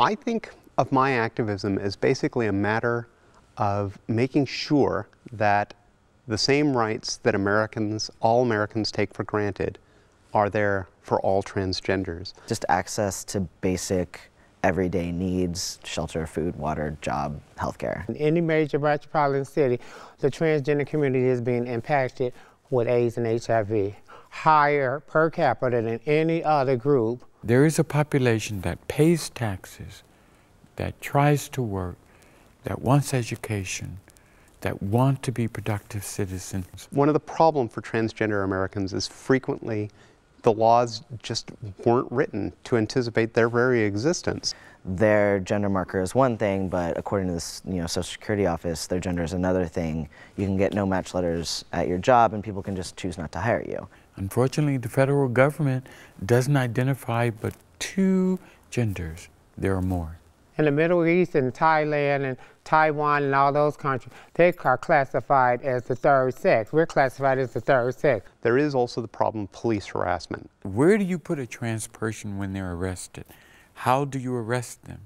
I think of my activism as basically a matter of making sure that the same rights that all Americans take for granted are there for all transgenders. Just access to basic everyday needs: shelter, food, water, job, healthcare. In any major metropolitan city, the transgender community is being impacted with AIDS and HIV, higher per capita than any other group. There is a population that pays taxes, that tries to work, that wants education, that want to be productive citizens. One of the problems for transgender Americans is frequently the laws just weren't written to anticipate their very existence. Their gender marker is one thing, but according to this, Social Security office, their gender is another thing. You can get no match letters at your job and people can just choose not to hire you. Unfortunately, the federal government doesn't identify but 2 genders. There are more. In the Middle East and Thailand and Taiwan and all those countries, they are classified as the third sex. We're classified as the third sex. There is also the problem of police harassment. Where do you put a trans person when they're arrested? How do you arrest them?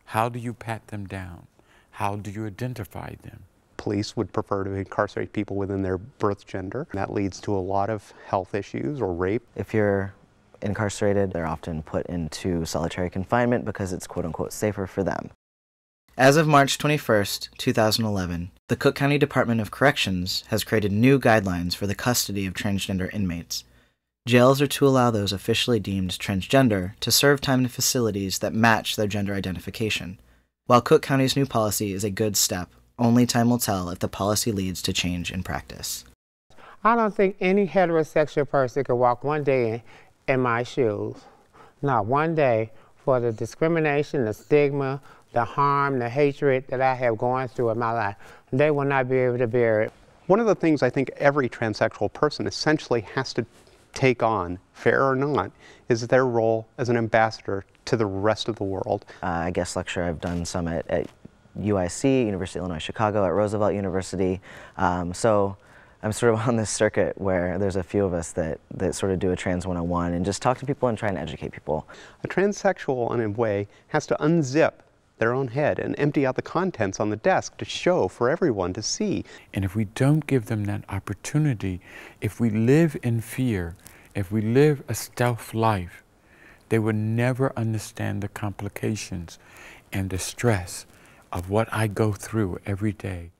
How do you pat them down? How do you identify them? Police would prefer to incarcerate people within their birth gender. That leads to a lot of health issues or rape. If you're incarcerated, they're often put into solitary confinement because it's quote-unquote safer for them. As of March 21st, 2011, the Cook County Department of Corrections has created new guidelines for the custody of transgender inmates. Jails are to allow those officially deemed transgender to serve time in facilities that match their gender identification. While Cook County's new policy is a good step, only time will tell if the policy leads to change in practice. I don't think any heterosexual person could walk one day in my shoes, not one day, for the discrimination, the stigma, the harm, the hatred that I have gone through in my life. They will not be able to bear it. One of the things I think every transsexual person essentially has to take on, fair or not, is their role as an ambassador to the rest of the world. I guest lecture, I've done some at UIC, University of Illinois Chicago, at Roosevelt University. So I'm sort of on this circuit where there's a few of us that sort of do a Trans 101 and just talk to people and try and educate people. A transsexual, in a way, has to unzip their own head and empty out the contents on the desk to show for everyone to see. And if we don't give them that opportunity, if we live in fear, if we live a stealth life, they will never understand the complications and the stress of what I go through every day.